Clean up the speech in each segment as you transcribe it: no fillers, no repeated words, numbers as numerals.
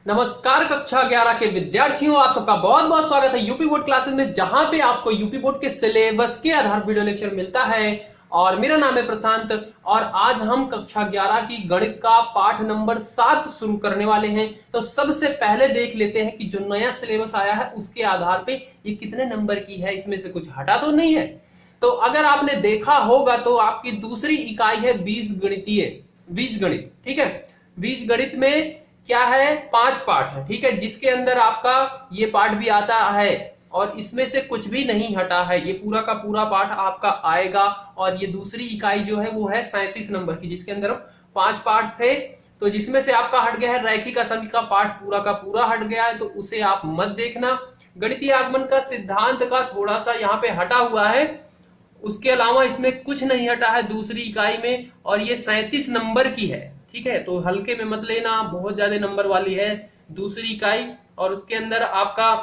नमस्कार कक्षा 11 के विद्यार्थियों, आप सबका बहुत बहुत स्वागत है यूपी बोर्ड क्लासेस में, जहां पे आपको यूपी बोर्ड के सिलेबस के आधार वीडियो लेक्चर मिलता है। और मेरा नाम है प्रशांत और आज हम कक्षा 11 की गणित का पाठ नंबर 7 शुरू करने वाले हैं। तो सबसे पहले देख लेते हैं कि जो नया सिलेबस आया है उसके आधार पे ये कितने नंबर की है, इसमें से कुछ हटा तो नहीं है। तो अगर आपने देखा होगा तो आपकी दूसरी इकाई है बीजगणित, ठीक है। बीजगणित में क्या है, 5 पार्ट है, ठीक है, जिसके अंदर आपका ये पार्ट भी आता है और इसमें से कुछ भी नहीं हटा है। ये पूरा का पूरा पार्ट आपका आएगा। और ये दूसरी इकाई जो है वो है 37 नंबर की, जिसके अंदर 5 पार्ट थे। तो जिसमें से आपका हट गया है रैखिक असम का पार्ट, पूरा का पूरा हट गया है, तो उसे आप मत देखना। गणितीय आगमन का सिद्धांत का थोड़ा सा यहाँ पे हटा हुआ है, उसके अलावा इसमें कुछ नहीं हटा है दूसरी इकाई में। और ये 37 नंबर की है, ठीक है, तो हल्के में मत लेना, बहुत ज्यादा नंबर वाली है दूसरी इकाई। और उसके अंदर आपका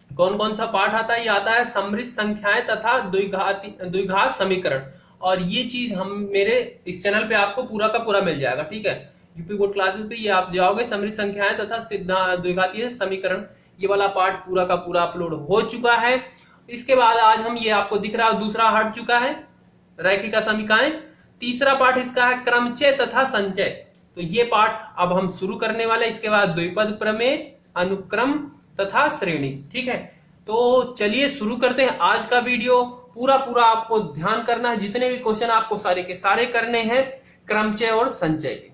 कौन कौन सा पार्ट आता है, ये आता है समृद्ध संख्याएं तथा द्विघात समीकरण। और ये चीज हम मेरे इस चैनल पे आपको पूरा का पूरा मिल जाएगा, ठीक है। यूपी बोर्ड क्लासेस पे ये आप जाओगे, समृद्ध संख्याएं तथा द्विघातीय समीकरण, ये वाला पार्ट पूरा का पूरा अपलोड हो चुका है। इसके बाद आज हम, ये आपको दिख रहा है, दूसरा हट चुका है रैखिक समीकरण। तीसरा पार्ट इसका है क्रमचय तथा संचय, तो ये पार्ट अब हम शुरू करने वाले। इसके बाद द्विपद प्रमेय, अनुक्रम तथा श्रेणी, ठीक है। तो चलिए शुरू करते हैं आज का वीडियो। पूरा पूरा आपको ध्यान करना है, जितने भी क्वेश्चन आपको सारे के सारे करने हैं क्रमचय और संचय के।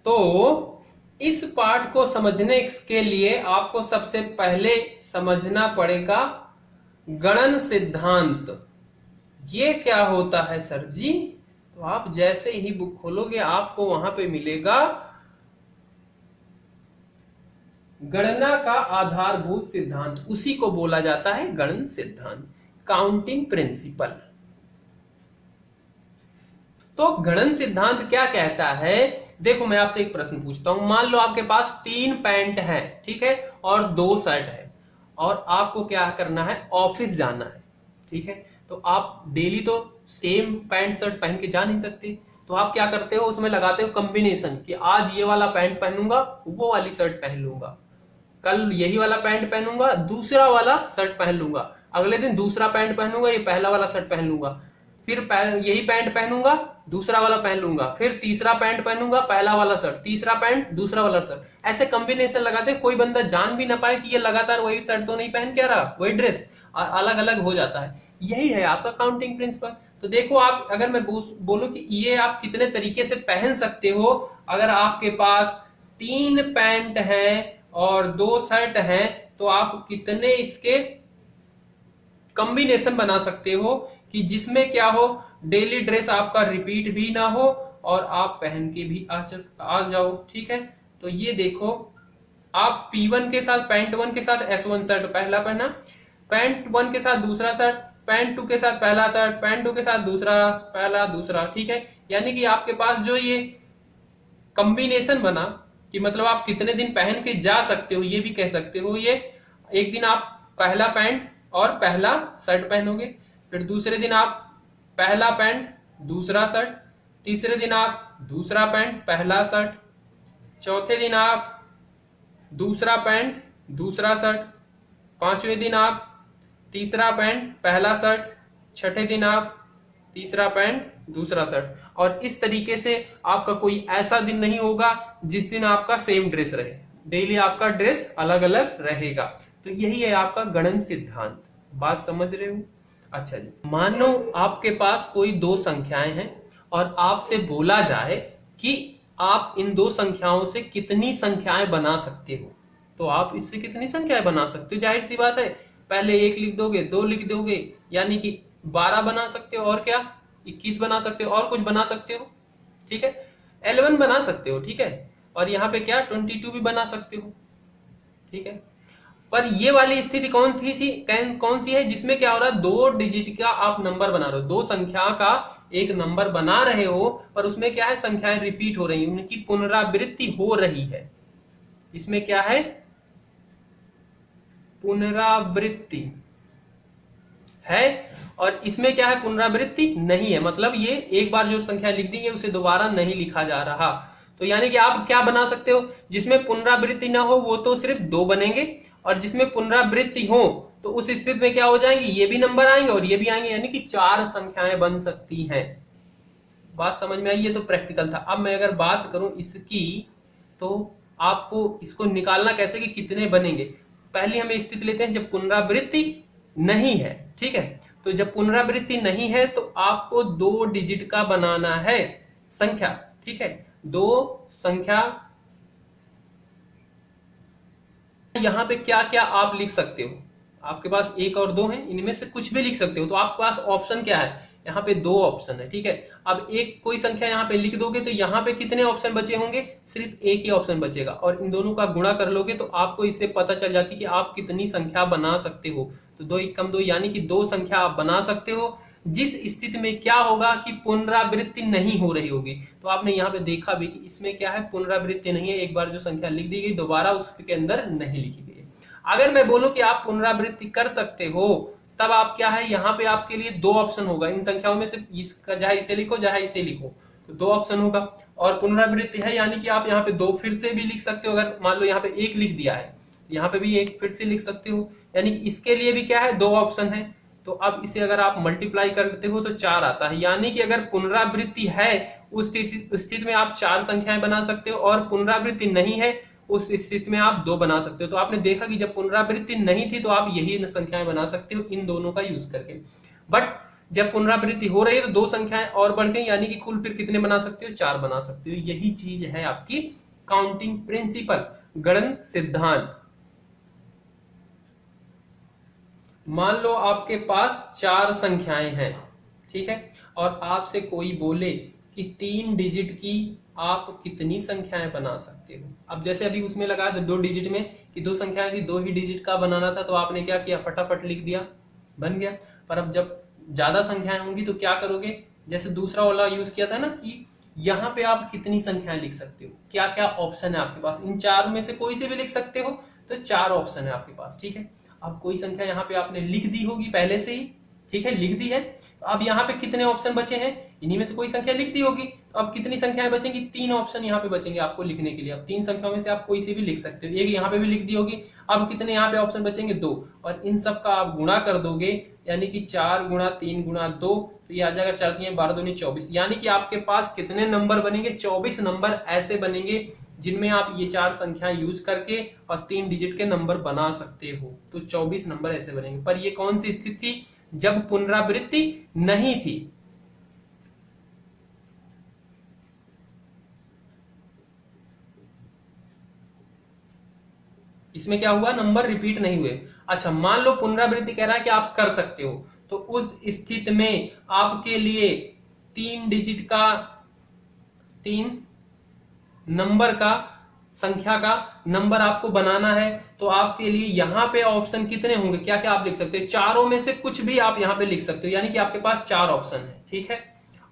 तो इस पाठ को समझने के लिए आपको सबसे पहले समझना पड़ेगा गणन सिद्धांत। ये क्या होता है सर जी? तो आप जैसे ही बुक खोलोगे आपको वहां पे मिलेगा गणना का आधारभूत सिद्धांत, उसी को बोला जाता है गणन सिद्धांत, काउंटिंग प्रिंसिपल। तो गणन सिद्धांत क्या कहता है? देखो मैं आपसे एक प्रश्न पूछता हूं, मान लो आपके पास 3 पैंट है, ठीक है, और 2 शर्ट है, और आपको क्या करना है, ऑफिस जाना है, ठीक है। तो आप डेली तो सेम पैंट शर्ट पहन के जा नहीं सकते, तो आप क्या करते हो, उसमें लगाते हो कॉम्बिनेशन कि आज ये वाला पैंट पहनूंगा, वो वाली शर्ट पहन लूंगा, कल यही वाला पैंट पहनूंगा, दूसरा वाला शर्ट पहन लूंगा, अगले दिन दूसरा पैंट पहनूंगा, ये पहला वाला शर्ट पहन लूंगा, फिर यही पैंट पहनूंगा, दूसरा वाला पहन लूंगा, फिर तीसरा पैंट पहनूंगा, पहला वाला शर्ट, तीसरा पैंट, दूसरा वाला शर्ट, ऐसे कॉम्बिनेशन लगाते, कोई बंदा जान भी ना पाए कि ये लगातार वही शर्ट तो नहीं पहन के रहा, वही ड्रेस अलग अलग हो जाता है। यही है आपका काउंटिंग प्रिंसिपल। तो देखो आप, अगर मैं बोलूं कि ये आप कितने तरीके से पहन सकते हो, अगर आपके पास 3 पैंट है और 2 शर्ट हैं, तो आप कितने इसके कॉम्बिनेशन बना सकते हो कि जिसमें क्या हो, डेली ड्रेस आपका रिपीट भी ना हो और आप पहन के भी आ जाओ, ठीक है। तो ये देखो, आप P1 के साथ, पैंट 1 के साथ S1 शर्ट पहला पहना, पैंट 1 के साथ दूसरा शर्ट, पैंट 2 के साथ पहला शर्ट, पैंट 2 के साथ दूसरा, पहला दूसरा, ठीक है। यानी कि आपके पास जो ये कॉम्बिनेशन बना कि मतलब आप कितने दिन पहन के जा सकते हो, ये भी कह सकते हो। ये एक दिन आप पहला पैंट और पहला शर्ट पहनोगे, फिर दूसरे दिन आप पहला पैंट दूसरा शर्ट, तीसरे दिन आप दूसरा पैंट पहला शर्ट, चौथे दिन आप दूसरा पैंट दूसरा शर्ट, पांचवें दिन आप तीसरा पैंट पहला शर्ट, छठे दिन आप तीसरा पैंट दूसरा शर्ट। और इस तरीके से आपका कोई ऐसा दिन नहीं होगा जिस दिन आपका सेम ड्रेस रहे, डेली आपका ड्रेस अलग अलग रहेगा। तो यही है आपका गणन सिद्धांत। बात समझ रहे हो? अच्छा जी, मानो आपके पास कोई 2 संख्याएं हैं और आपसे बोला जाए कि आप इन 2 संख्याओं से कितनी संख्याएं बना सकते हो, तो आप इससे कितनी संख्याएं बना सकते हो? जाहिर सी बात है, पहले 1 लिख दोगे, 2 लिख दोगे, यानी कि 12 बना सकते हो, और क्या 21 बना सकते हो, और कुछ बना सकते हो, ठीक है, 11 बना सकते हो, ठीक है, और यहाँ पे क्या 22 भी बना सकते हो, ठीक है। पर ये वाली स्थिति कौन सी है, जिसमें क्या हो रहा है, 2 डिजिट का आप नंबर बना रहे हो, 2 संख्या का एक नंबर बना रहे हो, पर उसमें क्या है, संख्याएं रिपीट हो रही है, उनकी पुनरावृत्ति हो रही है। इसमें क्या है, पुनरावृत्ति है, और इसमें क्या है, पुनरावृत्ति नहीं है। मतलब ये एक बार जो संख्या लिख दी है उसे दोबारा नहीं लिखा जा रहा। तो यानी कि आप क्या बना सकते हो, जिसमें पुनरावृत्ति ना हो वो तो सिर्फ 2 बनेंगे, और जिसमें पुनरावृत्ति हो तो उस स्थिति में क्या हो जाएंगे, ये भी नंबर आएंगे और ये भी आएंगे, यानी कि 4 संख्याएं बन सकती हैं। बात समझ में आई? ये तो प्रैक्टिकल था। अब मैं अगर बात करूं इसकी, तो आपको इसको निकालना कैसे कि कितने बनेंगे। पहले हम स्थिति लेते हैं जब पुनरावृत्ति नहीं है, ठीक है। तो जब पुनरावृत्ति नहीं है तो आपको 2 डिजिट का बनाना है संख्या, ठीक है। 2 संख्या, यहां पे क्या क्या आप लिख सकते हो, आपके पास 1 और 2 है, इनमें से कुछ भी लिख सकते हो। तो आपके पास ऑप्शन क्या है, यहाँ पे 2 ऑप्शन है, ठीक है। अब एक कोई संख्या यहाँ पे लिख दोगे तो यहाँ पे कितने ऑप्शन बचे होंगे, सिर्फ एक ही ऑप्शन बचेगा, और इन दोनों का गुणा कर लोगे तो आपको इससे पता चल जाती है कि आप कितनी संख्या बना सकते हो। तो 2 1 2, यानी कि 2 संख्या आप बना सकते हो, जिस स्थिति में क्या होगा कि पुनरावृत्ति नहीं हो रही होगी। तो आपने यहाँ पे देखा भी कि इसमें क्या है, पुनरावृत्ति नहीं है, एक बार जो संख्या लिख दी गई दोबारा उसके अंदर नहीं लिखी गई। अगर मैं बोलूं कि आप पुनरावृत्ति कर सकते हो, तब आप क्या है, यहाँ पे आपके लिए 2 ऑप्शन होगा, इन संख्याओं में से इसका चाहे इसे लिखो चाहे इसे लिखो, तो 2 ऑप्शन होगा। और पुनरावृत्ति है यानी कि आप यहाँ पे 2 फिर से भी लिख सकते हो, अगर मान लो यहाँ पे 1 लिख दिया है, यहाँ पे भी 1 फिर से लिख सकते हो, यानी कि इसके लिए भी क्या है, 2 ऑप्शन है। तो अब इसे अगर आप मल्टीप्लाई करते हो तो 4 आता है, यानी कि अगर पुनरावृत्ति है उस स्थिति में आप 4 संख्याएं बना सकते हो, और पुनरावृत्ति नहीं है उस स्थिति में आप 2 बना सकते हो। तो आपने देखा कि जब पुनरावृत्ति नहीं थी तो आप यही संख्याएं बना सकते हो इन दोनों का यूज करके। बट जब पुनरावृत्ति हो रही है तो 2 संख्याएं और बढ़ गई, यानी कि कुल फिर कितने बना सकते हो, 4 बना सकते हो। यही चीज है आपकी काउंटिंग प्रिंसिपल, गणन सिद्धांत। मान लो आपके पास 4 संख्याएं हैं, ठीक है, और आपसे कोई बोले कि 3 डिजिट की आप कितनी संख्याएं बना सकते हो। अब जैसे अभी उसमें लगा 2 डिजिट में कि 2 संख्याएं थी, 2 ही डिजिट का बनाना था, तो आपने क्या किया, फटाफट लिख दिया, बन गया। पर अब जब ज्यादा संख्याएं होंगी तो क्या करोगे, जैसे दूसरा वाला यूज किया था ना कि यहाँ पे आप कितनी संख्याएं लिख सकते हो, क्या क्या ऑप्शन है आपके पास, इन 4 में से कोई से भी लिख सकते हो, तो 4 ऑप्शन है आपके पास, ठीक है। अब कोई संख्या यहाँ पे आपने लिख दी होगी पहले से ही, ठीक है, लिख दी है। तो अब यहाँ पे कितने ऑप्शन बचे हैं, इन्हीं में से कोई संख्या लिख दी होगी, तो अब कितनी संख्याएं बचेंगी, 3 ऑप्शन यहाँ पे बचेंगे आपको लिखने के लिए। अब 3 संख्याओं में से आप कोई सी भी लिख सकते हो, एक यहाँ पे भी लिख दी होगी। अब कितने यहाँ पे ऑप्शन बचेंगे, 2, और इन सब का आप गुणा कर दोगे, यानी कि 4 गुणा 3 गुणा 2, तो ये आ जाएगा 4 3 12 दूनी 24, यानी कि आपके पास कितने नंबर बनेंगे, 24 नंबर ऐसे बनेंगे जिनमें आप ये 4 संख्या यूज करके और 3 डिजिट के नंबर बना सकते हो। तो 24 नंबर ऐसे बनेंगे। पर ये कौन सी स्थिति थी, जब पुनरावृत्ति नहीं थी। इसमें क्या हुआ, नंबर रिपीट नहीं हुए। अच्छा, मान लो पुनरावृत्ति कह रहा है कि आप कर सकते हो, तो उस स्थिति में आपके लिए 3 डिजिट का, 3 नंबर का, संख्या का नंबर आपको बनाना है। तो आपके लिए यहाँ पे ऑप्शन कितने होंगे, क्या क्या आप लिख सकते हो, चारों में से कुछ भी आप यहाँ पे लिख सकते हो, यानी कि आपके पास 4 ऑप्शन है, ठीक है।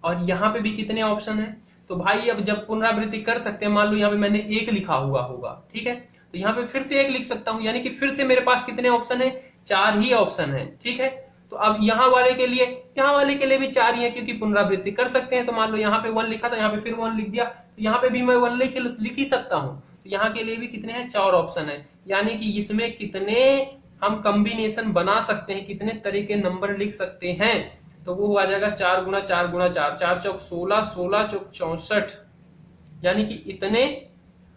और यहाँ पे भी कितने ऑप्शन है, तो भाई अब जब पुनरावृत्ति कर सकते हैं, मान लो यहाँ पे मैंने 1 लिखा हुआ होगा, ठीक है, तो यहाँ पे फिर से 1 लिख सकता हूं, यानी कि फिर से मेरे पास कितने ऑप्शन है, 4 ही ऑप्शन है, ठीक है। तो अब यहाँ वाले के लिए, यहाँ वाले के लिए भी 4 ही है, क्योंकि पुनरावृत्ति कर सकते हैं। तो मान लो यहाँ पे 1 लिखा था, यहाँ पे फिर 1 लिख दिया, तो यहाँ पे भी मैं 1 लिख ही सकता हूँ। तो यहाँ के लिए भी कितने हैं, 4 ऑप्शन है, यानी कि इसमें कितने हम कॉम्बिनेशन बना सकते हैं, कितने तरह के नंबर लिख सकते हैं। तो वो आ जाएगा 4 गुना 4 गुना 4, 4 चौक 16, 16 चौक 64, यानी कि इतने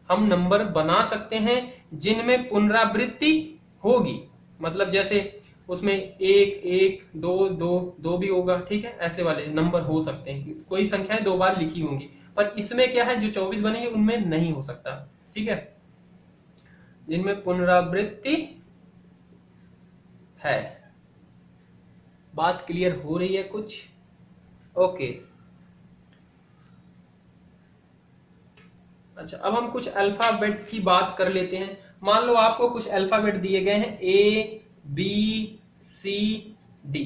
हम नंबर बना सकते हैं जिनमें पुनरावृत्ति होगी। मतलब जैसे उसमें 1 1 2 2 2 भी होगा, ठीक है, ऐसे वाले नंबर हो सकते हैं, कोई संख्याएं 2 बार लिखी होंगी। पर इसमें क्या है, जो 24 बनेंगे उनमें नहीं हो सकता, ठीक है, जिनमें पुनरावृत्ति है। बात क्लियर हो रही है कुछ? ओके। अच्छा, अब हम कुछ अल्फाबेट की बात कर लेते हैं। मान लो आपको कुछ अल्फाबेट दिए गए हैं, A B C D,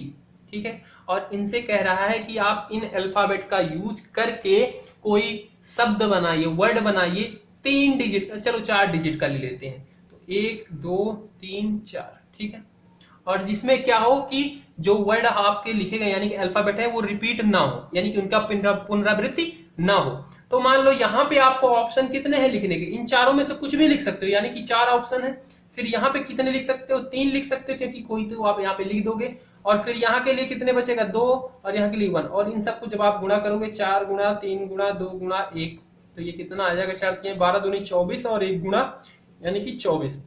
ठीक है, और इनसे कह रहा है कि आप इन अल्फाबेट का यूज करके कोई शब्द बनाइए, वर्ड बनाइए, 3 डिजिट, चलो 4 डिजिट का ले लेते हैं, तो 1 2 3 4, ठीक है, और जिसमें क्या हो कि जो वर्ड आपके लिखे गए यानी कि अल्फाबेट है वो रिपीट ना हो, यानी कि उनका पुनरावृत्ति ना हो। तो मान लो यहाँ पे आपको ऑप्शन कितने हैं लिखने के, इन चारों में से कुछ भी लिख सकते हो, यानी कि 4 ऑप्शन है। फिर यहाँ पे कितने लिख सकते हो, 3 लिख सकते हो, क्योंकि कोई तो आप यहाँ पे लिख दोगे। और फिर यहाँ के लिए कितने बचेगा, 2, और यहाँ के लिए 1। और इन सबको जब आप गुणा करोगे 4 गुणा 3 गुणा 2 गुणा 1, तो ये कितना आ जाएगा, 4 3 12 दूनी 24 और 1 गुणा यानी कि 24।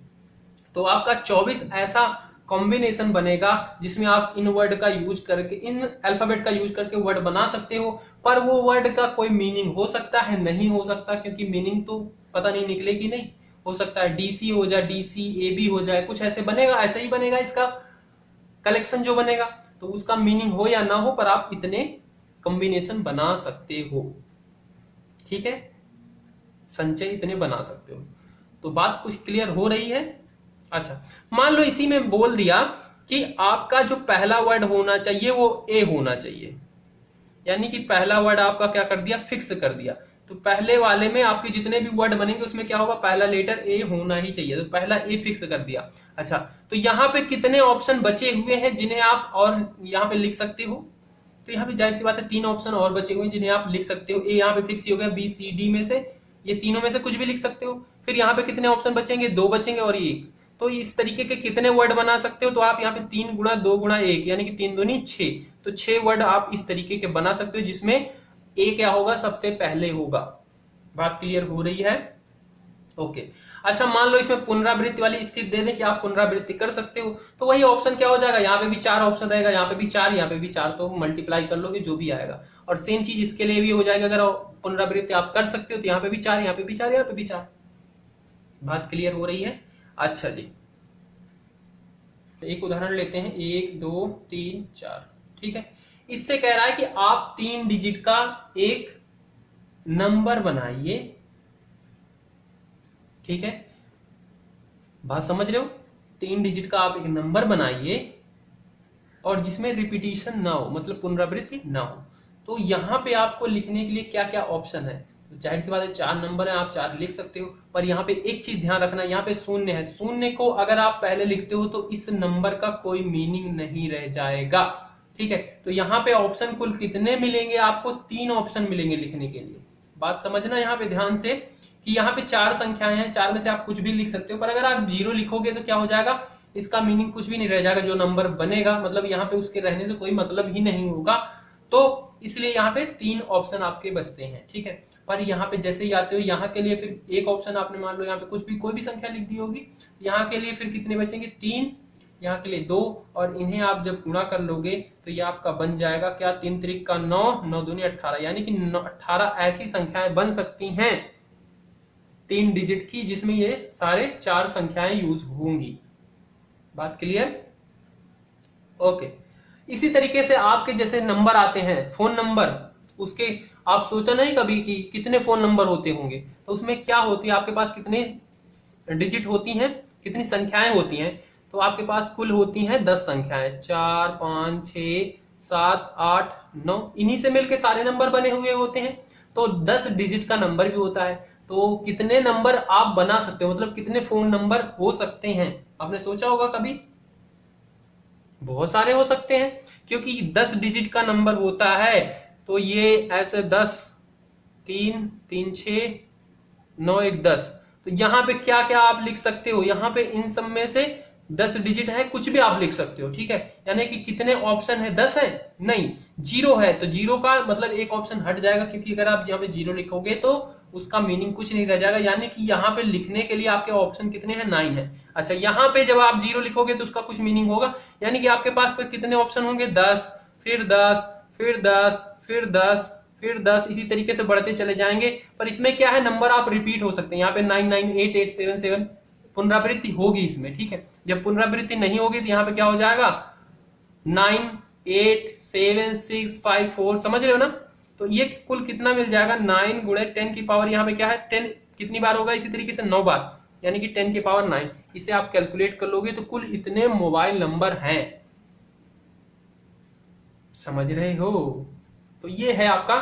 तो आपका 24 ऐसा कॉम्बिनेशन बनेगा जिसमें आप इन वर्ड का यूज करके, इन अल्फाबेट का यूज करके वर्ड बना सकते हो। पर वो वर्ड का कोई मीनिंग हो सकता है, नहीं हो सकता, क्योंकि मीनिंग तो पता नहीं निकले कि नहीं। हो सकता है डीसी हो जाए, डीसी एबी हो जाए, कुछ ऐसे बनेगा, ऐसे ही बनेगा इसका कलेक्शन जो बनेगा। तो उसका मीनिंग हो या ना हो, पर आप इतने कॉम्बिनेशन बना सकते हो, ठीक है, संचय इतने बना सकते हो। तो बात कुछ क्लियर हो रही है। अच्छा, मान लो इसी में बोल दिया कि आपका जो पहला वर्ड होना चाहिए वो ए होना चाहिए, यानी कि पहला वर्ड आपका क्या कर दिया, फिक्स कर दिया। तो पहले वाले में आपके जितने भी वर्ड बनेंगे उसमें क्या होगा, पहला लेटर ए होना ही चाहिए। तो पहला ए फिक्स कर दिया। अच्छा, तो यहाँ पे कितने ऑप्शन बचे हुए हैं जिन्हें आप और यहाँ पे लिख सकते हो। तो यहाँ पे जाहिर सी बात है 3 ऑप्शन और बचे हुए हैं जिन्हें आप लिख सकते हो। ए यहाँ पे फिक्स ही हो गया, बी सी डी में से ये तीनों में से कुछ भी लिख सकते हो। फिर यहाँ पे कितने ऑप्शन बचेंगे, 2 बचेंगे और 1। तो इस तरीके के कितने वर्ड बना सकते हो, तो आप यहाँ पे 3 गुणा 2 गुणा 1 यानी कि 3 दूनी 6। तो 6 वर्ड आप इस तरीके के बना सकते हो जिसमें ए क्या होगा, सबसे पहले होगा। बात क्लियर हो रही है, ओके। अच्छा, मान लो इसमें पुनरावृत्ति वाली स्थिति दे दें कि आप पुनरावृत्ति कर सकते हो, तो वही ऑप्शन क्या हो जाएगा, यहाँ पे भी 4 ऑप्शन रहेगा, यहाँ पे भी 4, यहाँ पे भी 4, तो मल्टीप्लाई कर लोगे जो भी आएगा। और सेम चीज इसके लिए भी हो जाएगा, अगर पुनरावृत्ति आप कर सकते हो तो यहाँ पे भी 4, यहाँ पे भी 4, यहाँ पे भी 4। बात क्लियर हो रही है। अच्छा जी, एक उदाहरण लेते हैं, 1 2 3 4, ठीक है। इससे कह रहा है कि आप 3 डिजिट का एक नंबर बनाइए, ठीक है, बात समझ रहे हो। 3 डिजिट का आप एक नंबर बनाइए और जिसमें रिपीटिशन ना हो, मतलब पुनरावृत्ति ना हो। तो यहां पे आपको लिखने के लिए क्या क्या ऑप्शन है, तो जाहिर सी बात है 4 नंबर है, आप 4 लिख सकते हो। पर यहाँ पे एक चीज ध्यान रखना, यहाँ पे शून्य है, शून्य को अगर आप पहले लिखते हो तो इस नंबर का कोई मीनिंग नहीं रह जाएगा, ठीक है। तो यहाँ पे ऑप्शन कुल कितने मिलेंगे आपको, 3 ऑप्शन मिलेंगे लिखने के लिए। बात समझना यहाँ पे ध्यान से कि यहाँ पे 4 संख्याएं हैं, 4 में से आप कुछ भी लिख सकते हो। पर अगर आप 0 लिखोगे तो क्या हो जाएगा, इसका मीनिंग कुछ भी नहीं रह जाएगा, जो नंबर बनेगा मतलब यहाँ पे उसके रहने से कोई मतलब ही नहीं होगा। तो इसलिए यहाँ पे 3 ऑप्शन आपके बचते हैं, ठीक है। पर यहाँ पे जैसे ही आते हो यहाँ के लिए फिर एक ऑप्शन आपने मान लो यहाँ पे कुछ भी कोई भी संख्या लिख दी होगी, यहाँ के लिए फिर कितने बचेंगे, 3, यहाँ के लिए 2, और इन्हें आप जब गुणा कर लोगे तो ये आपका बन जाएगा क्या, 3 त्रिक का 9, 9 दूनी 18, यानी कि 18 ऐसी संख्याएं बन सकती हैं 3 डिजिट की जिसमें ये सारे 4 संख्याएं यूज होंगी। बात क्लियर, ओके। इसी तरीके से आपके जैसे नंबर आते हैं, फोन नंबर, उसके आप सोचा नहीं कभी कि कितने फोन नंबर होते होंगे, तो उसमें क्या होती है, आपके पास कितने डिजिट होती हैं, कितनी संख्याएं होती हैं, तो आपके पास कुल होती हैं 10 संख्याएं, 4 5 6 7 8 9, इन्हीं से मिलके सारे नंबर बने हुए होते हैं। तो 10 डिजिट का नंबर भी होता है। तो कितने नंबर आप बना सकते हो, मतलब कितने फोन नंबर हो सकते हैं, आपने सोचा होगा कभी, बहुत सारे हो सकते हैं, क्योंकि 10 डिजिट का नंबर होता है। तो ये ऐसे 10 3 3 6 9 1 10, तो यहाँ पे क्या क्या आप लिख सकते हो, यहाँ पे इन सब में से 10 डिजिट है, कुछ भी आप लिख सकते हो, ठीक है। यानी कि कितने ऑप्शन है, 10 है, नहीं 0 है, तो 0 का मतलब एक ऑप्शन हट जाएगा, क्योंकि अगर आप यहाँ पे 0 लिखोगे तो उसका मीनिंग कुछ नहीं रह जाएगा। यानी कि यहाँ पे लिखने के लिए आपके ऑप्शन कितने हैं, 9 है। अच्छा, यहाँ पे जब आप 0 लिखोगे तो उसका कुछ मीनिंग होगा, यानी कि आपके पास फिर कितने ऑप्शन होंगे, 10, फिर 10, फिर 10, फिर 10, फिर 10, इसी तरीके से बढ़ते चले जाएंगे। पर इसमें क्या है, नंबर आप रिपीट हो सकते हैं, यहाँ पे 9 9 8 8 7 7 पुनरावृत्ति होगी इसमें, ठीक है। जब पुनरावृत्ति नहीं होगी तो यहाँ पे क्या हो जाएगा, 9 8 7 6 5 4, समझ रहे हो ना। तो ये कुल कितना मिल जाएगा, 9 गुणे 10 की पावर, यहाँ पे क्या है 10 कितनी बार होगा, इसी तरीके से 9 बार, यानी कि 10 की पावर 9। इसे आप कैलकुलेट कर लोगे तो कुल इतने मोबाइल नंबर हैं, समझ रहे हो। तो ये है आपका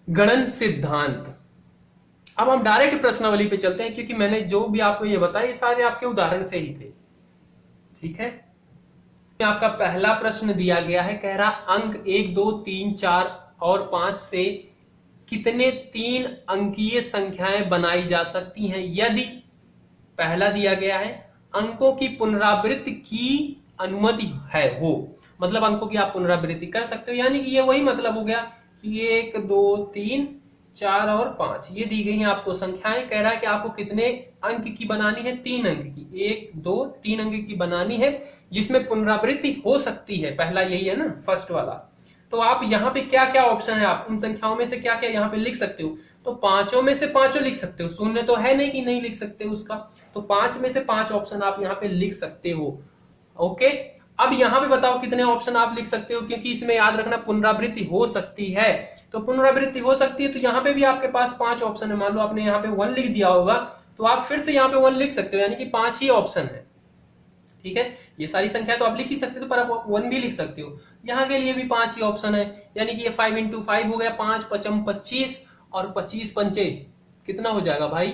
गणन सिद्धांत। अब हम डायरेक्ट प्रश्नावली पे चलते हैं, क्योंकि मैंने जो भी आपको ये बताया ये सारे आपके उदाहरण से ही थे, ठीक है। आपका पहला प्रश्न दिया गया है, कह रहा अंक 1 2 3 4 और 5 से कितने 3 अंकीय संख्याएं बनाई जा सकती हैं यदि पहला दिया गया है अंकों की पुनरावृत्ति की अनुमति है हो, मतलब अंकों की आप पुनरावृत्ति कर सकते हो, यानी कि ये वही मतलब हो गया कि 1 2 3 4 और 5 ये दी गई हैं आपको संख्याएं। कह रहा है कि आपको कितने अंक की बनानी है, 3 अंक की, 1 2 3 अंक की बनानी है जिसमें पुनरावृत्ति हो सकती है। पहला यही है ना, फर्स्ट वाला। तो आप यहाँ पे क्या क्या ऑप्शन है, आप इन संख्याओं में से क्या क्या यहाँ पे लिख सकते हो। तो पांचों में से पांचों लिख सकते हो, शून्य तो है नहीं कि नहीं लिख सकते हो उसका। तो 5 में से 5 ऑप्शन आप यहाँ पे लिख सकते हो। ओके, अब यहाँ पे बताओ कितने ऑप्शन आप लिख सकते हो, क्योंकि इसमें याद रखना पुनरावृत्ति हो सकती है। तो पुनरावृत्ति हो सकती है तो यहाँ पे भी आपके पास 5 ऑप्शन है। मान लो आपने यहाँ पे 1 लिख दिया होगा तो आप फिर से यहाँ पे 1 लिख सकते हो, यानी कि 5 ही ऑप्शन है। ठीक है, ये सारी संख्या तो आप लिख ही सकते हो, पर आप 1 भी लिख सकते हो। यहाँ के लिए भी 5 ही ऑप्शन है, यानी कि ये 5 × 5 हो गया, 5 5 25 और 25 पंचे कितना हो जाएगा भाई,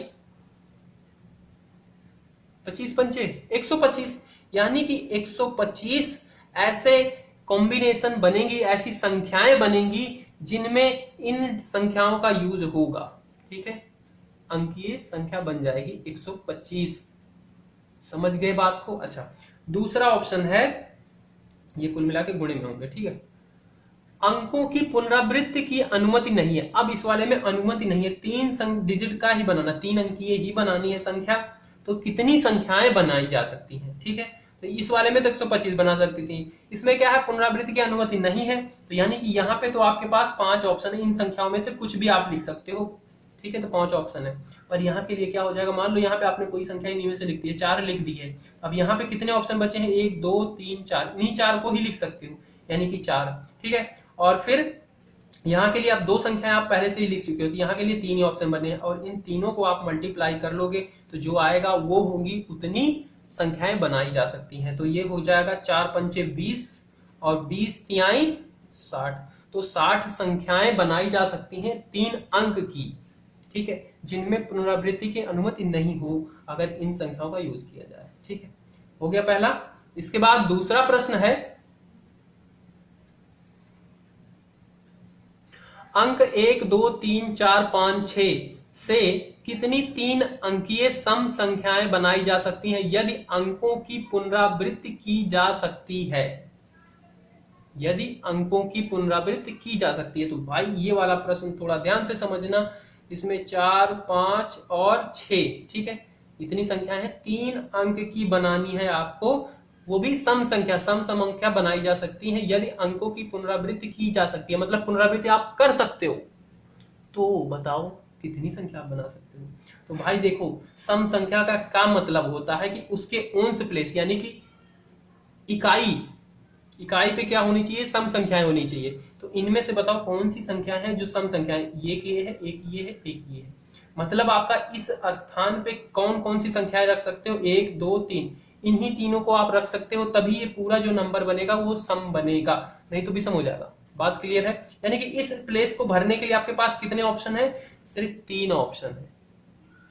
25 पंचे 125, यानी कि 125 ऐसे कॉम्बिनेशन बनेंगी, ऐसी संख्याएं बनेंगी जिनमें इन संख्याओं का यूज होगा। ठीक है, अंकीय संख्या बन जाएगी 125। समझ गए बात को। अच्छा, दूसरा ऑप्शन है, ये कुल मिला के गुणे में होंगे। ठीक है, अंकों की पुनरावृत्ति की अनुमति नहीं है। अब इस वाले में अनुमति नहीं है, 3 डिजिट का ही बनाना, 3 अंकीय ही बनानी है संख्या। तो कितनी संख्याएं बनाई जा सकती हैं। ठीक है, तो इस वाले में तो 125 बना सकती थी, इसमें क्या है पुनरावृत्ति की अनुमति नहीं है। तो यानी कि यहाँ पे तो आपके पास 5 ऑप्शन है, इन संख्याओं में से कुछ भी आप लिख सकते हो। ठीक है, तो 5 ऑप्शन है। पर यहाँ के लिए क्या हो जाएगा, मान लो यहाँ पे आपने कोई संख्या इन्हीं में से लिख दी है, 4 लिख दी है। अब यहाँ पे कितने ऑप्शन बचे हैं, 1 2 3 4, इन्हीं 4 को ही लिख सकते हो, यानी कि 4। ठीक है, और फिर यहाँ के लिए आप 2 संख्याएं आप पहले से ही लिख चुके हो, तो यहाँ के लिए 3 ही ऑप्शन बने हैं, और इन तीनों को आप मल्टीप्लाई कर लोगे तो जो आएगा वो होगी, उतनी संख्याएं बनाई जा सकती हैं। तो ये हो जाएगा 4 पंचे 20 और 20 तिहाई 60। तो 60 संख्याएं बनाई जा सकती हैं 3 अंक की। ठीक है, जिनमें पुनरावृत्ति की अनुमति नहीं हो अगर इन संख्याओं का यूज किया जाए। ठीक है, हो गया पहला। इसके बाद दूसरा प्रश्न है, अंक 1 2 3 4 5 6 से कितनी 3 अंकीय सम संख्याएं बनाई जा सकती हैं यदि अंकों की पुनरावृत्ति की जा सकती है। यदि अंकों की पुनरावृत्ति की जा सकती है, तो भाई ये वाला प्रश्न थोड़ा ध्यान से समझना। इसमें 4 5 और 6, ठीक है, इतनी संख्या है, 3 अंक की बनानी है आपको, वो भी सम संख्या, सम संख्या बनाई जा सकती है यदि अंकों की पुनरावृत्ति की जा सकती है, मतलब पुनरावृत्ति आप कर सकते हो। तो बताओ कितनी संख्या आप बना सकते हो। तो भाई देखो, सम संख्या का क्या मतलब होता है कि उसके ओन्स प्लेस, यानी कि इकाई पे क्या होनी चाहिए, सम संख्याएं होनी चाहिए। तो इनमें से बताओ कौन सी संख्या है जो सम संख्याएं, ये है, एक ये है, एक ये है। मतलब आपका इस स्थान पे कौन कौन सी संख्याएं रख सकते हो, 1 2 3, इन्हीं तीनों को आप रख सकते हो, तभी ये पूरा जो नंबर बनेगा वो सम बनेगा, नहीं तो विषम हो जाएगा। बात क्लियर है। यानी कि इस प्लेस को भरने के लिए आपके पास कितने ऑप्शन है, सिर्फ 3 ऑप्शन है।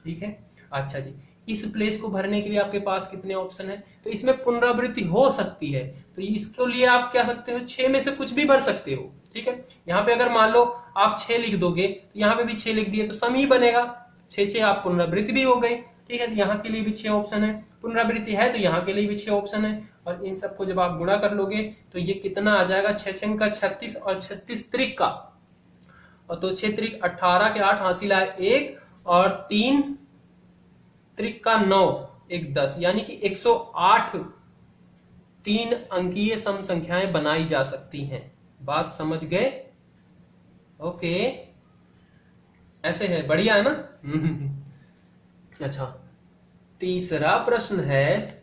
ठीक है, अच्छा जी, इस प्लेस को भरने के लिए आपके पास कितने ऑप्शन है, तो इसमें पुनरावृत्ति हो सकती है, तो इसके लिए आप क्या सकते हो, 6 में से कुछ भी भर सकते हो। ठीक है, यहाँ पे अगर मान लो आप 6 लिख दोगे तो यहाँ पे भी 6 लिख दिए तो सम ही बनेगा, 6 6 आप पुनरावृत्ति भी हो गई। ठीक है, तो यहाँ के लिए भी 6 ऑप्शन है, पुनरावृत्ति है तो यहाँ के लिए भी 6 ऑप्शन है, और इन सबको जब आप गुणा कर लोगे तो ये कितना आ जाएगा, 6 6 का 36 और 36 त्रिक का, और तो 6 त्रिक 18 के 8 हासिल आए 1 और 3 त्रिक का 9 1 10, यानी कि 108 3 अंकीय सम संख्याएं बनाई जा सकती हैं। बात समझ गए। ओके, ऐसे है, बढ़िया है ना। अच्छा, तीसरा प्रश्न है,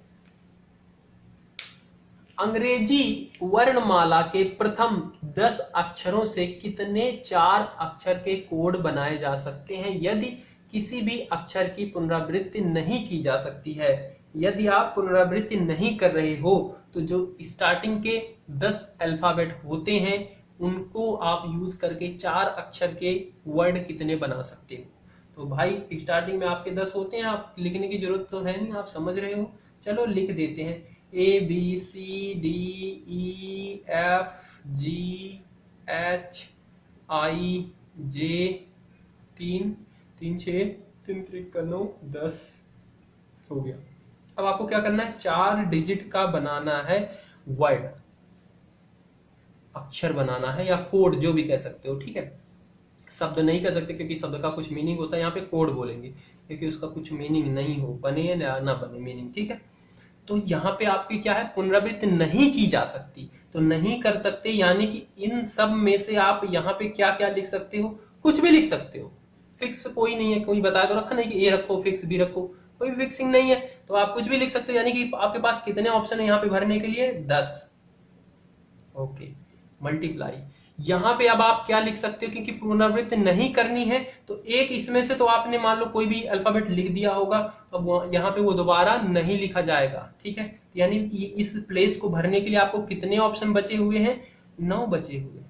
अंग्रेजी वर्णमाला के प्रथम 10 अक्षरों से कितने 4 अक्षर के कोड बनाए जा सकते हैं यदि किसी भी अक्षर की पुनरावृत्ति नहीं की जा सकती है। यदि आप पुनरावृत्ति नहीं कर रहे हो तो जो स्टार्टिंग के 10 अल्फाबेट होते हैं उनको आप यूज करके 4 अक्षर के वर्ड कितने बना सकते हो। तो भाई स्टार्टिंग में आपके 10 होते हैं, आप लिखने की जरूरत तो है नहीं, आप समझ रहे हो। चलो लिख देते हैं, ABCDEFGHIJ 3 3 6 3 3 का 9 10 हो गया। अब आपको क्या करना है, 4 डिजिट का बनाना है वर्ड, अक्षर बनाना है या कोड जो भी कह सकते हो, ठीक है। शब्द नहीं कह सकते क्योंकि शब्द का कुछ मीनिंग होता है, यहाँ पे कोड बोलेंगे क्योंकि उसका कुछ मीनिंग नहीं हो, बने या ना बने मीनिंग, ठीक है। तो यहाँ पे आपकी क्या है, पुनरावृत्ति नहीं की जा सकती, तो नहीं कर सकते यानी कि इन सब में से आप यहाँ पे क्या क्या लिख सकते हो, कुछ भी लिख सकते हो, फिक्स कोई नहीं है, कोई बताया तो रखा नहीं कि ए रखो फिक्स बी रखो, कोई फिक्सिंग नहीं है, तो आप कुछ भी लिख सकते हो। यानी कि आपके पास कितने ऑप्शन है यहाँ पे भरने के लिए, 10। ओके, मल्टीप्लाई यहां पे अब आप क्या लिख सकते हो, क्योंकि पुनरावृत्ति नहीं करनी है तो एक इसमें से तो आपने मान लो कोई भी अल्फाबेट लिख दिया होगा, तो यहाँ पे वो दोबारा नहीं लिखा जाएगा, ठीक है। यानी कि इस प्लेस को भरने के लिए आपको कितने ऑप्शन बचे हुए हैं, 9 बचे हुए।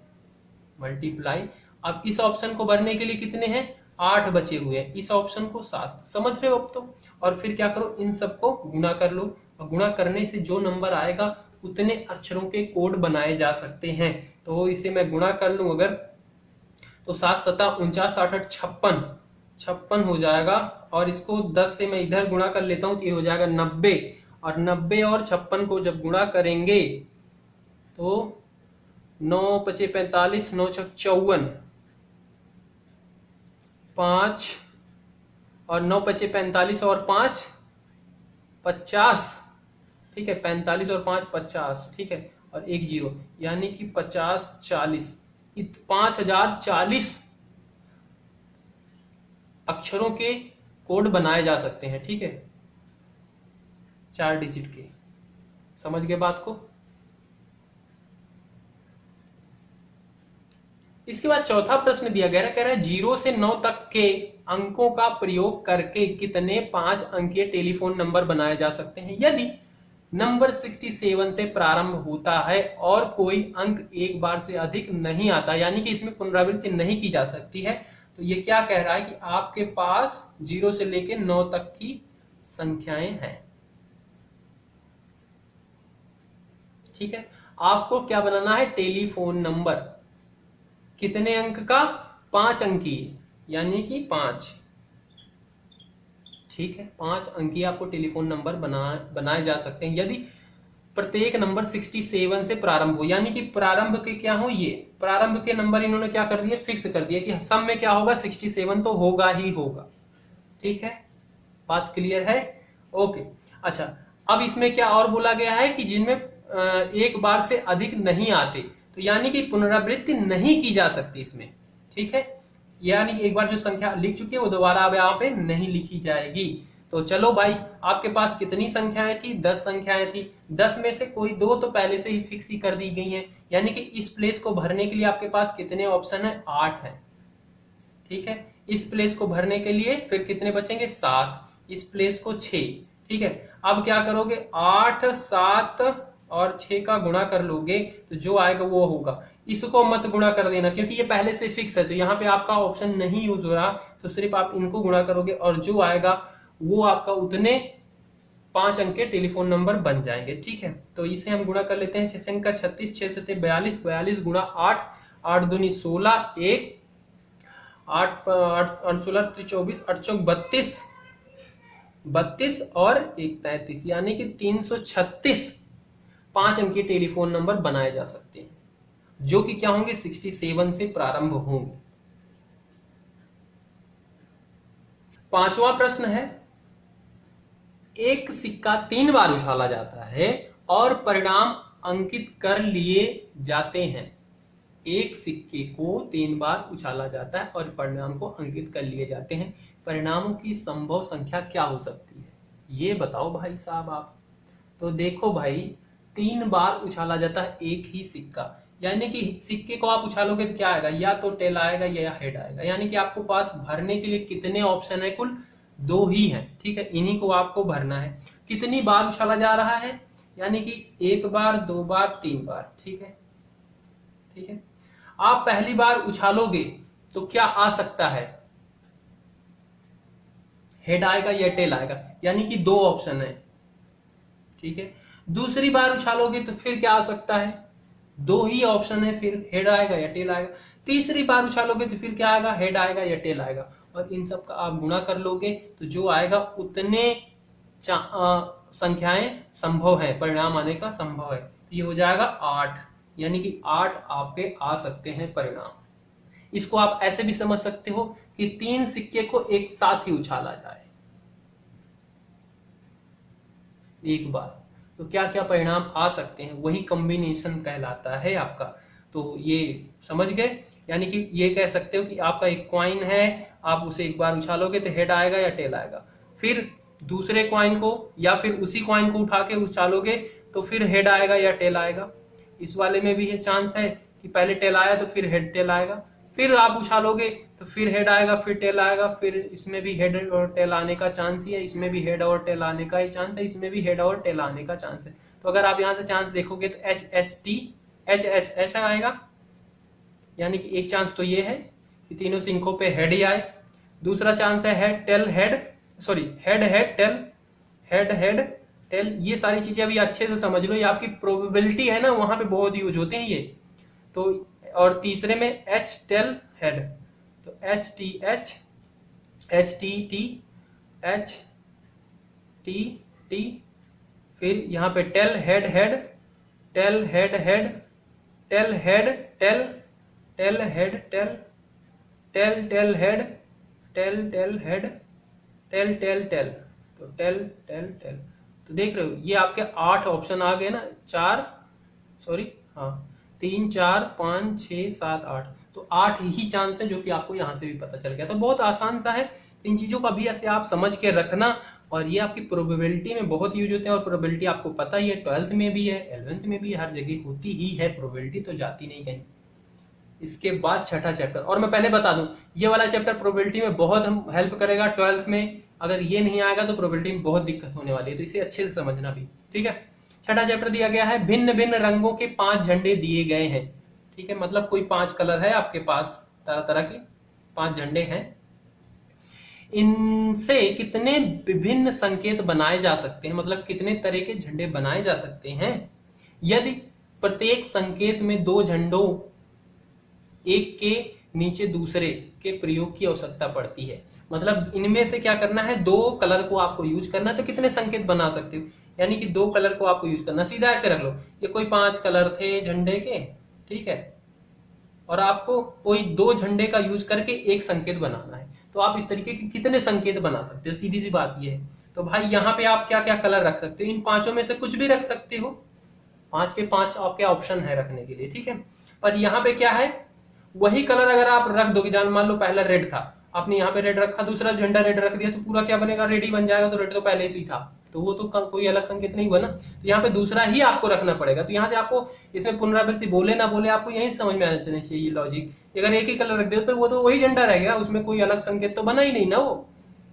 मल्टीप्लाई, अब इस ऑप्शन को भरने के लिए कितने हैं, 8 बचे हुए हैं, इस ऑप्शन को 7, समझ रहे हो अब तो। और फिर क्या करो, इन सबको गुणा कर लो, और गुणा करने से जो नंबर आएगा उतने अक्षरों के कोड बनाए जा सकते हैं। तो इसे मैं गुणा कर लूं अगर, तो 7 7 49 8 8 56 56 हो जाएगा, और इसको 10 से मैं इधर गुणा कर लेता हूं तो ये हो जाएगा 90, और 90 और 56 को जब गुणा करेंगे तो 9 5 45 9 6 54, 5 और 9 5 45 और 5 50, ठीक है, 45 और 5 50, ठीक है, और 1 0, यानी कि 50 40, 5040 अक्षरों के कोड बनाए जा सकते हैं, ठीक है, 4 डिजिट के। समझ गए बात को। इसके बाद चौथा प्रश्न दिया गया है, कह रहा है 0 से 9 तक के अंकों का प्रयोग करके कितने 5 अंकीय टेलीफोन नंबर बनाए जा सकते हैं यदि नंबर 67 से प्रारंभ होता है और कोई अंक एक बार से अधिक नहीं आता, यानी कि इसमें पुनरावृत्ति नहीं की जा सकती है। तो ये क्या कह रहा है कि आपके पास 0 से लेकर 9 तक की संख्याएं हैं, ठीक है। आपको क्या बनाना है, टेलीफोन नंबर, कितने अंक का, 5 अंकीय, यानी कि 5, ठीक है, 5 अंकीय आपको टेलीफोन नंबर बनाए जा सकते हैं यदि प्रत्येक नंबर 67 से प्रारंभ हो, यानी कि प्रारंभ के क्या हो, ये प्रारंभ के नंबर इन्होंने क्या कर दिए, फिक्स कर दिया कि सब में क्या होगा, 67 तो होगा ही होगा, ठीक है, बात क्लियर है। ओके, अच्छा, अब इसमें क्या और बोला गया है कि जिनमें एक बार से अधिक नहीं आते, तो यानी कि पुनरावृत्ति नहीं की जा सकती इसमें, ठीक है, यानी कि एक बार जो संख्या लिख चुकी है वो दोबारा अब यहाँ पे नहीं लिखी जाएगी। तो चलो भाई, आपके पास कितनी संख्याएं थी, 10 संख्याएं थी, 10 में से कोई 2 तो पहले से ही फिक्स ही कर दी गई हैं, यानी कि इस प्लेस को भरने के लिए आपके पास कितने ऑप्शन है, 8 है, ठीक है। इस प्लेस को भरने के लिए फिर कितने बचेंगे, 7, इस प्लेस को 6, ठीक है। अब क्या करोगे, 8 7 और 6 का गुणा कर लोगे तो जो आएगा वो होगा, इसको मत गुणा कर देना क्योंकि ये पहले से फिक्स है, तो यहाँ पे आपका ऑप्शन नहीं यूज हो रहा, तो सिर्फ आप इनको गुणा करोगे और जो आएगा वो आपका उतने 5 अंक के टेलीफोन नंबर बन जाएंगे, ठीक है। तो इसे हम गुणा कर लेते हैं, 6 अंक का 36, 6 7 42, 42 गुणा 8, 8 दूनी 16, 1 8 8 16 24, 8 चौक 32, 32 और 1 33, यानी कि 336 5 अंकीय टेलीफोन नंबर बनाए जा सकते हैं जो कि क्या होंगे, 67 से प्रारंभ होंगे। पांचवा प्रश्न है, एक सिक्का 3 बार उछाला जाता है और परिणाम अंकित कर लिए जाते हैं। एक सिक्के को 3 बार उछाला जाता है और परिणाम को अंकित कर लिए जाते हैं, परिणामों की संभव संख्या क्या हो सकती है, ये बताओ भाई साहब आप। तो देखो भाई, 3 बार उछाला जाता है एक ही सिक्का, यानी कि सिक्के को आप उछालोगे तो क्या आएगा, या तो टेल आएगा या हेड आएगा, यानी कि आपको पास भरने के लिए कितने ऑप्शन है, कुल 2 ही है, ठीक है, इन्हीं को आपको भरना है। कितनी बार उछाला जा रहा है, यानी कि 1 बार 2 बार 3 बार, ठीक है, ठीक है। आप पहली बार उछालोगे तो क्या आ सकता है, हेड आएगा या टेल आएगा, यानी कि 2 ऑप्शन है, ठीक है। दूसरी बार उछालोगे तो फिर क्या आ सकता है, 2 ही ऑप्शन है, फिर हेड आएगा या टेल आएगा। तीसरी बार उछालोगे तो फिर क्या आएगा, हेड आएगा या टेल आएगा। और इन सब का आप गुणा कर लोगे तो जो आएगा उतने संख्याएं संभव है, परिणाम आने का संभव है। तो ये हो जाएगा 8, यानी कि 8 आपके आ सकते हैं परिणाम। इसको आप ऐसे भी समझ सकते हो कि 3 सिक्के को एक साथ ही उछाला जाए एक बार, तो क्या क्या परिणाम आ सकते हैं, वही कॉम्बिनेशन कहलाता है आपका। तो ये समझ गए, यानी कि ये कह सकते हो कि आपका एक कॉइन है, आप उसे एक बार उछालोगे तो हेड आएगा या टेल आएगा, फिर दूसरे कॉइन को या फिर उसी कॉइन को उठा के उछालोगे तो फिर हेड आएगा या टेल आएगा। इस वाले में भी ये चांस है कि पहले टेल आया तो फिर हेड टेल आएगा, फिर आप उछालोगे तो फिर हेड आएगा फिर टेल आएगा, फिर इसमें भी हेड और टेल आने का चांस ही है, इसमें भी हेड और टेल आने का ही चांस है, इसमें भी हेड और टेल आने का चांस है। तो अगर आप यहाँ से चांस देखोगे तो H H T H H H आएगा, यानी कि एक चांस तो ये है कि तीनों सिंकों पे हेड ही आए। दूसरा चांस है head tail head, sorry head head tail, head head tell. ये सारी चीजें अभी अच्छे से समझ लो, ये आपकी प्रोबेबिलिटी है ना, वहां पे बहुत यूज होते हैं ये। तो और तीसरे में एच टेल हेड, तो H T T H T T, फिर यहाँ पे tail head head, tail head head, tail head tail, tail head tail, tail tail head, tail tail head, tail tail tail, तो टेल टेल टेल। तो देख रहे हो ये आपके 8 ऑप्शन आ गए ना, 3 4 5 6 7 8, तो 8 ही चांस है, जो कि आपको यहाँ से भी पता चल गया। तो बहुत आसान सा है, इन चीजों का भी ऐसे आप समझ के रखना, और ये आपकी प्रोबेबिलिटी में बहुत यूज होते हैं, और प्रोबेबिलिटी आपको पता ही है, 12th में भी है, 11th में भी, हर जगह होती ही है प्रोबेबिलिटी, तो जाती नहीं कहीं। इसके बाद छठा चैप्टर, और मैं पहले बता दूं ये वाला चैप्टर प्रोबेबिलिटी में बहुत हेल्प करेगा 12th में। अगर ये नहीं आएगा तो प्रोबेबिलिटी में बहुत दिक्कत होने वाली है, तो इसे अच्छे से समझना भी, ठीक है। छठा चैप्टर दिया गया है, भिन्न भिन्न रंगों के 5 झंडे दिए गए हैं, ठीक है। मतलब कोई 5 कलर है आपके पास, तरह तरह के 5 झंडे हैं, इनसे कितने विभिन्न संकेत बनाए जा सकते हैं, मतलब कितने तरह के झंडे बनाए जा सकते हैं यदि प्रत्येक संकेत में 2 झंडों एक के नीचे दूसरे के प्रयोग की आवश्यकता पड़ती है। मतलब इनमें से क्या करना है, 2 कलर को आपको यूज करना है, तो कितने संकेत बना सकते हो, यानी कि 2 कलर को आपको यूज करना। सीधा ऐसे रख लो, ये कोई 5 कलर थे झंडे के, ठीक है, और आपको कोई 2 झंडे का यूज करके एक संकेत बनाना है, तो आप इस तरीके के कितने संकेत बना सकते हो, सीधी सी बात ये है। तो भाई यहाँ पे आप क्या क्या कलर रख सकते हो, इन 5 में से कुछ भी रख सकते हो, 5 के 5 आपके ऑप्शन है रखने के लिए, ठीक है। पर यहाँ पे क्या है, वही कलर अगर आप रख दोगे, जान मान लो पहला रेड था, आपने यहाँ पे रेड रखा, दूसरा झंडा रेड रख दिया, तो पूरा क्या बनेगा, रेड ही बन जाएगा, तो रेड तो पहले से ही था, तो वो तो कोई अलग संकेत नहीं हुआ ना। तो यहाँ पे दूसरा ही आपको रखना पड़ेगा। तो यहाँ से आपको इसमें पुनरावृत्ति बोले ना बोले आपको यही समझ में आना चाहिए लॉजिक। अगर एक ही कलर रख दे तो वो तो वही झंडा रह गया, उसमें कोई अलग संकेत तो बना ही नहीं ना वो,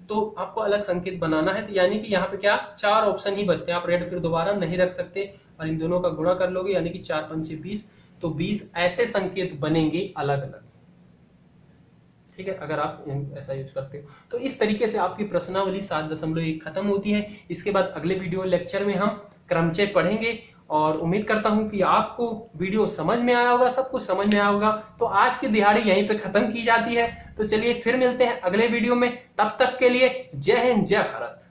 तो आपको अलग संकेत बनाना है। तो यानी कि यहाँ पे क्या 4 ऑप्शन ही बचते हैं, आप रेड फिर दोबारा नहीं रख सकते, और इन दोनों का गुणा कर लोगे, यानी कि 4 5 20, तो 20 ऐसे संकेत बनेंगे अलग अलग, ठीक है, अगर आप ऐसा यूज करते हो। तो इस तरीके से आपकी प्रश्नावली 7.1 खत्म होती है। इसके बाद अगले वीडियो लेक्चर में हम क्रमचय पढ़ेंगे, और उम्मीद करता हूं कि आपको वीडियो समझ में आया होगा, सब कुछ समझ में आया होगा। तो आज की दिहाड़ी यहीं पे खत्म की जाती है। तो चलिए फिर मिलते हैं अगले वीडियो में, तब तक के लिए जय हिंद जय भारत।